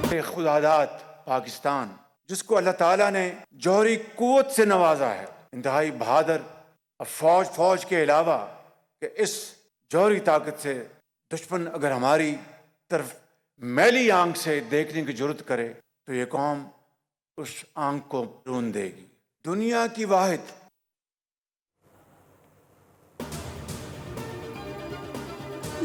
खुदादात पाकिस्तान, जिसको अल्लाह ताला ने जौहरी कुव्वत से नवाजा है, इंतहाई बहादुर फौज के अलावा कि इस जौहरी ताकत से दुश्मन अगर हमारी तरफ मैली आंख से देखने की जरूरत करे तो ये कौम उस आंख को ढूंढ देगी। दुनिया की वाहिद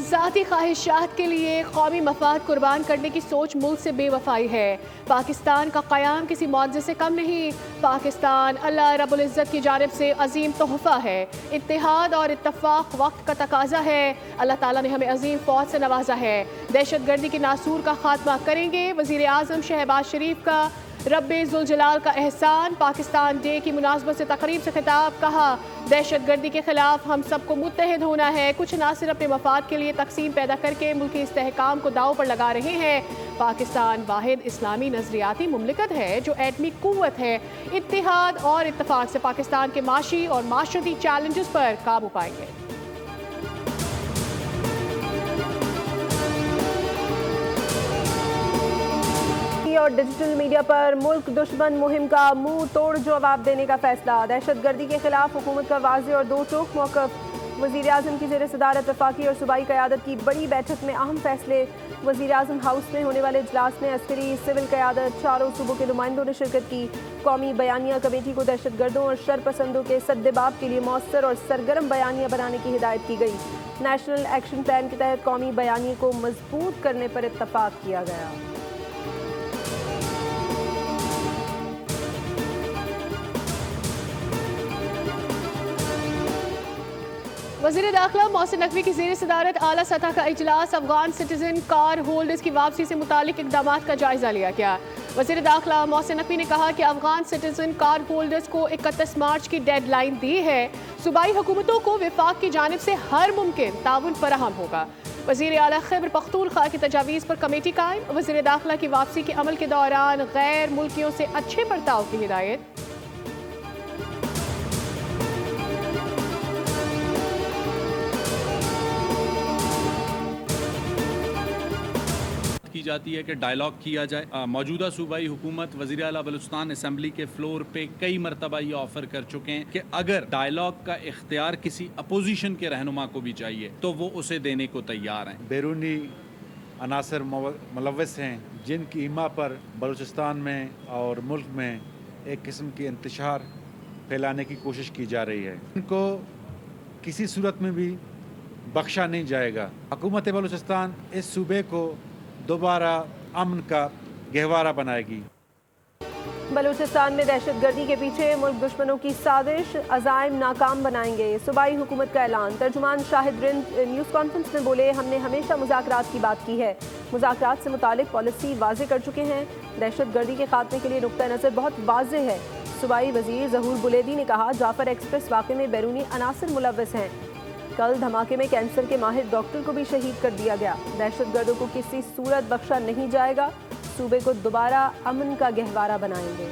ज़ाती ख्वाहिशात के लिए कौमी मफाद कुर्बान करने की सोच मुल्क से बेवफाई है। पाकिस्तान का क़याम किसी मुआज़े से कम नहीं। पाकिस्तान अल्लाह रब्बुल इज़्ज़त की जानिब से अजीम तोहफ़ा है। इत्तेहाद और इत्तफ़ाक़ वक्त का तकाज़ा है। अल्लाह ताला ने हमें अजीम फ़ौज से नवाजा है। दहशत गर्दी के नासूर का खात्मा करेंगे। वज़ीर आज़म शहबाज शरीफ का रब्बे ज़ुल जलाल का एहसान। पाकिस्तान डे की मुनासबत से तकरीब से खिताब, कहा दहशत गर्दी के खिलाफ हम सबको मुत्तहिद होना है। कुछ नासिर अपने मफाद के लिए तकसीम पैदा करके मुल्की इस्तेहकाम को दाव पर लगा रहे हैं। पाकिस्तान वाहिद इस्लामी नजरियाती मुमलिकत है जो एटमी कुव्वत है। इत्तेहाद और इत्तफाक से पाकिस्तान के माशी और माशरती चैलेंजेस पर काबू पाएंगे। और डिजिटल मीडिया पर मुल्क दुश्मन मुहिम का मुंह तोड़ जवाब देने का फैसला। दहशत गर्दी के खिलाफ हुकूमत का वाज़ेह और दो टोक मौक़िफ़। वज़ीर आज़म की ज़ेर सदारत वफ़ाकी और सूबाई क़यादत की बड़ी बैठक में अहम फैसले। वज़ीर आज़म हाउस में होने वाले इजलास में अस्करी सिविल क़यादत चारों सूबों के नुमाइंदों ने शिरकत की। कौमी बयानिया कमेटी को दहशत गर्दों और शरपसंदों के सद्देबाब के लिए मौसर और सरगर्म बयानिया बनाने की हिदायत की गई। नेशनल एक्शन प्लान के तहत कौमी बयानिए को मजबूत करने पर इत्तफ़ाक़ किया गया। वज़ीर दाखिला मोहसिन नकवी की ज़ेर सदारत आला सतह का इजलास। अफगान सिटीजन कार होल्डर्स की वापसी से मुतालिक इक़दामात का जायजा लिया गया। वज़ीर दाखिला मोहसिन नकवी ने कहा कि अफगान सिटीजन कार होल्डर्स को 31 मार्च की डेडलाइन दी है। सूबाई हुकूमतों को विफाक की जानिब से हर मुमकिन ताउन फराहम होगा। वज़ीर आला खैबर पख्तूनख्वा की तजावीज़ पर कमेटी कायम। वज़ीर दाखिला की वापसी के अमल के दौरान गैर मुल्कियों से अच्छे बर्ताव की हिदायत। की जाती है कि डायलॉग किया जाए। मौजूदा सूबाई हुकूमत वज़ीर आला बलूचिस्तान असम्बली के फ्लोर पे कई मरतबा ये ऑफर कर चुके हैं कि अगर डायलॉग का इख्तियार किसी अपोजिशन के रहनुमा को भी चाहिए तो वो उसे देने को तैयार हैं। बैरूनी अनासर मुलव्वस हैं जिनकी ईमा पर बलूचिस्तान में और मुल्क में एक किस्म की इंतशार फैलाने की कोशिश की जा रही है। इनको किसी सूरत में भी बख्शा नहीं जाएगा। हुकूमत बलूचिस्तान इस सूबे को दोबारा अमन का गहवारा बनाएगी। बलूचिस्तान में दहशत गर्दी के पीछे मुल्क दुश्मनों की साजिश, अज़ाइम नाकाम बनाएंगे। सूबाई हुकूमत का ऐलान। तर्जुमान शाहिद रिंद न्यूज़ कॉन्फ्रेंस में बोले, हमने हमेशा मुज़ाकरात की बात की है, मुज़ाकरात से मुतालिक पॉलिसी वाज़े कर चुके हैं। दहशत गर्दी के खात्मे के लिए नुक्ता नज़र बहुत वाज़े है। सूबाई वज़ीर ज़हूर बुलेदी ने कहा, जाफर एक्सप्रेस वाक़े में बैरूनी अनासर मुलव्वस हैं। कल धमाके में कैंसर के माहिर डॉक्टर को भी शहीद कर दिया गया। दहशतगर्दों को किसी सूरत बख्शा नहीं जाएगा। सूबे को दोबारा अमन का गहवारा बनाएंगे।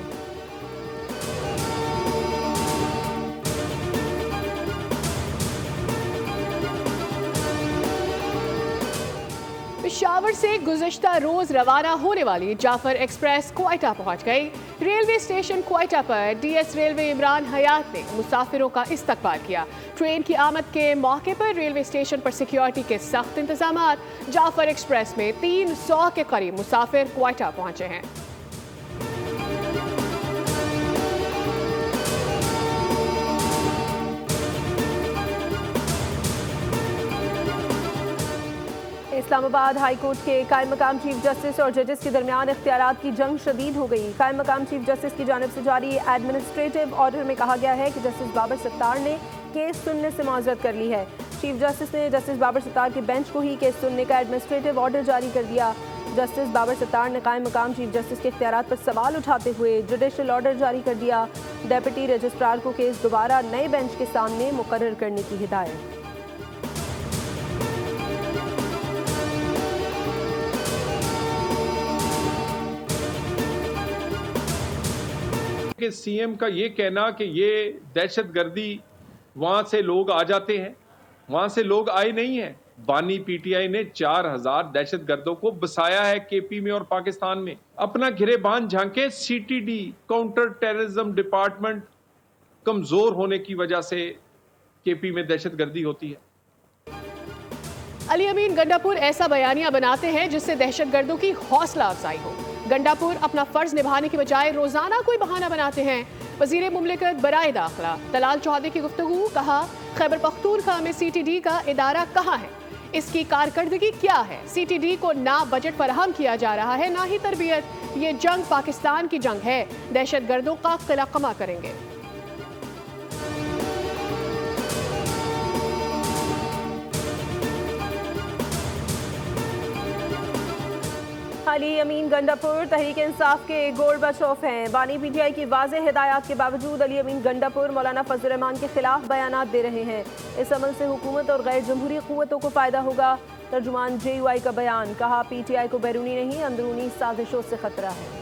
पेशावर से गुज़श्ता रोज रवाना होने वाली जाफर एक्सप्रेस क्वेटा पहुंच गई। रेलवे स्टेशन क्वेटा पर डीएस रेलवे इमरान हयात ने मुसाफिरों का इस्तकबाल किया। ट्रेन की आमद के मौके पर रेलवे स्टेशन पर सिक्योरिटी के सख्त इंतजामात। जाफर एक्सप्रेस में 300 के करीब मुसाफिर क्वेटा पहुंचे हैं। इस्लामाबाद हाई कोर्ट के कायम मकाम चीफ जस्टिस और जजेस के दरमियान इख्तियारात की जंग शदीद हो गई। कायम मकाम चीफ जस्टिस की जानिब से जारी एडमिनिस्ट्रेटिव ऑर्डर में कहा गया है कि जस्टिस बाबर सत्तार ने केस सुनने से माजरत कर ली है। चीफ जस्टिस ने जस्टिस बाबर सत्तार के बेंच को ही केस सुनने का एडमिनिस्ट्रेटिव ऑर्डर जारी कर दिया। जस्टिस बाबर सत्तार ने कायम मकाम चीफ जस्टिस के इख्तियारात पर सवाल उठाते हुए जुडिशल ऑर्डर जारी कर दिया। डेप्यूटी रजिस्ट्रार को केस दोबारा नए बेंच के सामने मुकर्रर करने की हिदायत। कि सीएम का ये कहना कि ये दहशतगर्दी वहाँ से लोग आ जाते हैं, वहाँ से लोग आए नहीं हैं। बानी पीटीआई ने 4000 दहशतगर्दों को बसाया है केपी में और पाकिस्तान में। अपना गिरेबान झांके, सीटीडी काउंटर टेररिज्म डिपार्टमेंट कमजोर होने की वजह से केपी में दहशतगर्दी होती है। अली अमीन गंडापुर ऐसा बयानिया बनाते हैं जिससे दहशतगर्दों की हौसला अफजाई हो। गंडापुर अपना फर्ज निभाने की बजाय रोजाना कोई बहाना बनाते हैं। वजीर मुमलिकत बराए दाखिला तलाल चौधरी की गुफ्तगू, कहा खैबर पख्तूनख्वा में सीटीडी का इदारा कहाँ है, इसकी कारकर्दगी क्या है। सीटीडी को ना बजट फराहम किया जा रहा है ना ही तरबियत। ये जंग पाकिस्तान की जंग है, दहशतगर्दों का किलाकमा करेंगे। अली अमीन गंडापुर तहरीक इंसाफ के गोरबाचोफ हैं। बानी पीटीआई की वाज़ेह हिदायत के बावजूद अली अमीन गंडापुर मौलाना फजल रहमान के खिलाफ बयानात दे रहे हैं। इस अमल से हुकूमत और गैर जमहूरी क़ुव्वतों को फ़ायदा होगा। तर्जुमान JUI का बयान, कहा PTI को बैरूनी नहीं अंदरूनी साजिशों से खतरा है।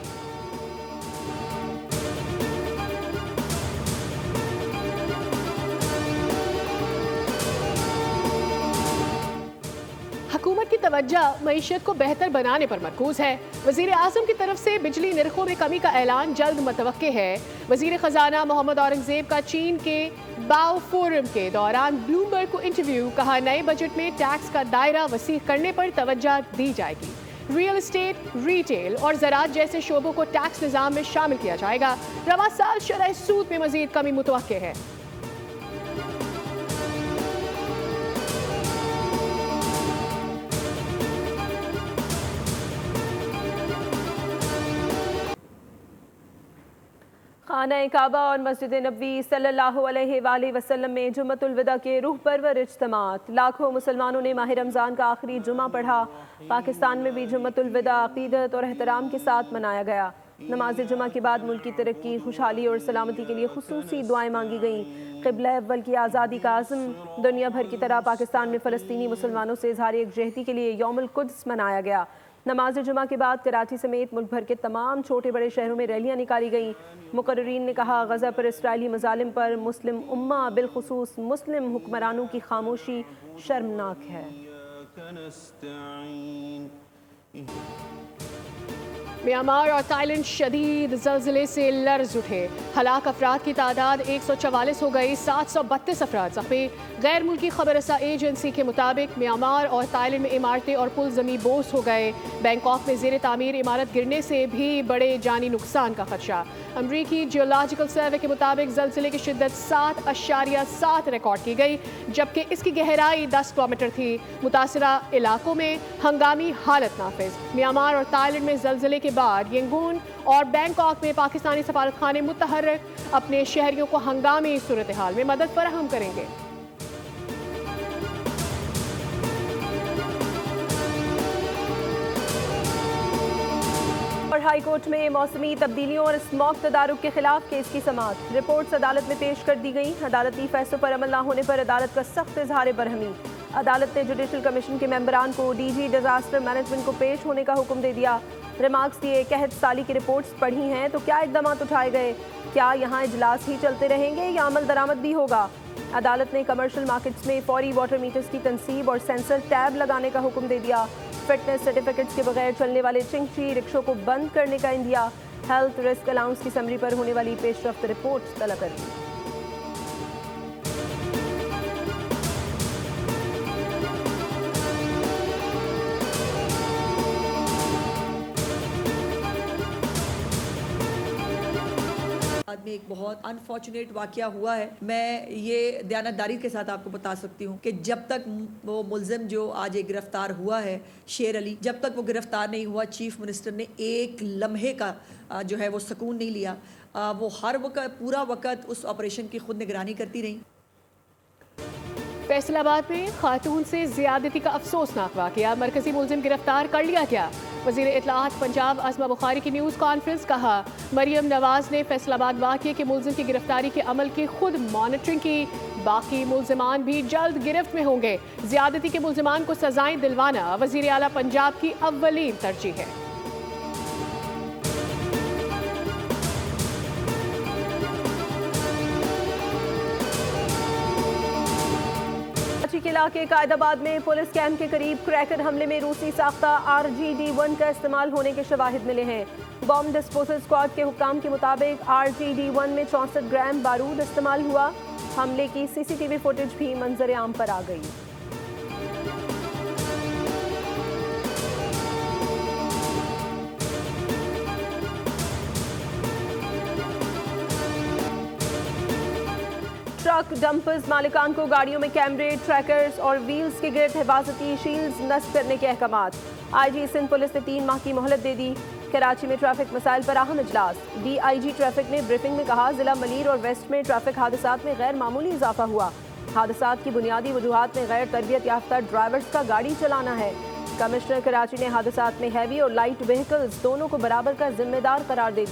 हुकूमत की तवज्जो मईशत को बेहतर बनाने पर मरकूज है। वजीर आज़म की तरफ से बिजली निर्खों में कमी का ऐलान जल्द मुतवक्के है। वजीर खजाना मोहम्मद औरंगजेब का चीन के बाओ फोरम के दौरान ब्लूमबर्ग को इंटरव्यू, कहा नए बजट में टैक्स का दायरा वसी करने पर तवज्जो दी जाएगी। रियल एस्टेट, रिटेल और ज़राअत जैसे शोबों को टैक्स निज़ाम में शामिल किया जाएगा। रवा साल शरह सूद में मजीद कमी मुतवक्के है। खाना काबा और मस्जिद नबवी सल्लल्लाहु अलैहि वसल्लम में जुम्मतुल विदा के रूह परवर इज्तिमात। लाखों मुसलमानों ने माह रमज़ान का आखिरी जुमा पढ़ा। पाकिस्तान में भी जुम्मतुल विदा अक़ीदत और एहतराम के साथ मनाया गया। नमाज जुमा के बाद मुल्क की तरक्की, खुशहाली और सलामती के लिए खुसूसी दुआएं मांगी गईं। क़िबला अव्वल की आज़ादी का आज़म। दुनिया भर की तरह पाकिस्तान में फ़लस्तीनी मुसलमानों से इज़हार यकजहती के लिए यौमुल कुद्स मनाया गया। नमाज जुमा के बाद कराची समेत मुल्क भर के तमाम छोटे बड़े शहरों में रैलियां निकाली गईं। मुकर्रिरीन ने कहा, गज़ा पर इसराइली मज़ालिम पर मुस्लिम उम्मा बिलखुसूस मुस्लिम हुक्मरानों की खामोशी शर्मनाक है। म्यांमार और ताइलैंड शदीद ज़लज़ले से लर्ज़ उठे। हलाक अफराद की तादाद 144 हो गई, 732 अफराद ज़ख्मी। गैर मुल्की खबररसा एजेंसी के मुताबिक म्यांमार और ताइलैंड में इमारतें और पुल ज़मीं बोस हो गए। बैंकॉक में ज़ेर तामीर इमारत गिरने से भी बड़े जानी नुकसान का खदशा। अमरीकी जियोलॉजिकल सर्वे के मुताबिक ज़लज़ले की शिद्दत 7.7 रिकॉर्ड की गई, जबकि इसकी गहराई 10 किलोमीटर थी। मुतासरा इलाकों में हंगामी हालत नाफिज। म्यांमार और ताइलैंड में ज़लज़ले के बाद यंगून और बैंकॉक में पाकिस्तानी सफारत खाने मुतहर्रिक, अपने शहरियों को हंगामी सूरत हाल में मदद फराहम करेंगे। और हाई कोर्ट में मौसमी तब्दीलियों और स्मॉग तदारुक के खिलाफ केस की समाअत। रिपोर्ट्स अदालत में पेश कर दी गई। अदालती फैसलों पर अमल न होने पर अदालत का सख्त इजहार बरहमी। अदालत ने जुडिशल कमीशन के मेंबरान को DG डिजास्टर मैनेजमेंट को पेश होने का हुक्म दे दिया। रिमार्क्स दिए, कहत साली की रिपोर्ट्स पढ़ी हैं तो क्या इकदाम उठाए गए, क्या यहाँ इजलास ही चलते रहेंगे या अमल दरामद भी होगा। अदालत ने कमर्शियल मार्केट्स में फौरी वाटर मीटर्स की तनसीब और सेंसर टैब लगाने का हुक्म दे दिया। फिटनेस सर्टिफिकेट्स के बगैर चलने वाले चिंगची रिक्शों को बंद करने का इंदिया। हेल्थ रिस्क अलाउंस की समरी पर होने वाली पेशरफ्त रिपोर्ट तलब कर दी। में एक बहुत अनफॉर्चुनेट वाकया हुआ है। मैं ये दयानतदारी के साथ आपको बता सकती हूँ कि जब तक वो मुलजिम जो आज एक गिरफ्तार हुआ है शेर अली, जब तक वो गिरफ्तार नहीं हुआ, चीफ मिनिस्टर ने एक लम्हे का जो है वो सुकून नहीं लिया। वो हर वक्त पूरा वक्त उस ऑपरेशन की खुद निगरानी करती रही। फैसलाबाद में खातून से ज्यादती का अफसोसनाक वाकया, मरकजी मुलजिम गिरफ्तार कर लिया गया। वज़ीर इत्तलाआत पंजाब आज़मा बुखारी की न्यूज़ कॉन्फ्रेंस, कहा मरियम नवाज ने फैसलाबाद वाक़ये के मुलजिम की गिरफ्तारी के अमल की खुद मॉनिटरिंग की। बाकी मुलजिमान भी जल्द गिरफ्त में होंगे। ज्यादती के मुलजिमान को सजाएं दिलवाना वज़ीर आला पंजाब की अव्वलीन तरजीह है। के इलाके कायदाबाद में पुलिस कैंप के करीब क्रैकर हमले में रूसी साख्ता RGD-1 का इस्तेमाल होने के शवाहिद मिले हैं। बॉम्ब डिस्पोजल स्क्वाड के हुक्काम के मुताबिक RGD-1 में 64 ग्राम बारूद इस्तेमाल हुआ। हमले की CCTV फुटेज भी मंजर आम पर आ गई। ट्रक डंपर्स मालिकान को गाड़ियों में कैमरे, ट्रैकर्स और व्हील्स के गिर्द हिफाजती शील्ड्स नस्ब करने के अहकाम। IG सिंध पुलिस ने 3 माह की मोहलत दे दी। कराची में ट्रैफिक मसाइल पर अहम इजलास। DIG ट्रैफिक ने ब्रीफिंग में कहा, जिला मलीर और वेस्ट में ट्रैफिक हादसात में गैर मामूली इजाफा हुआ। हादसात की बुनियादी वजूहात में गैर तरबियत याफ्ता ड्राइवर्स का गाड़ी चलाना है। कमिश्नर कराची ने हादसात में हैवी और लाइट व्हीकल्स दोनों को बराबर का जिम्मेदार करार दे दिया।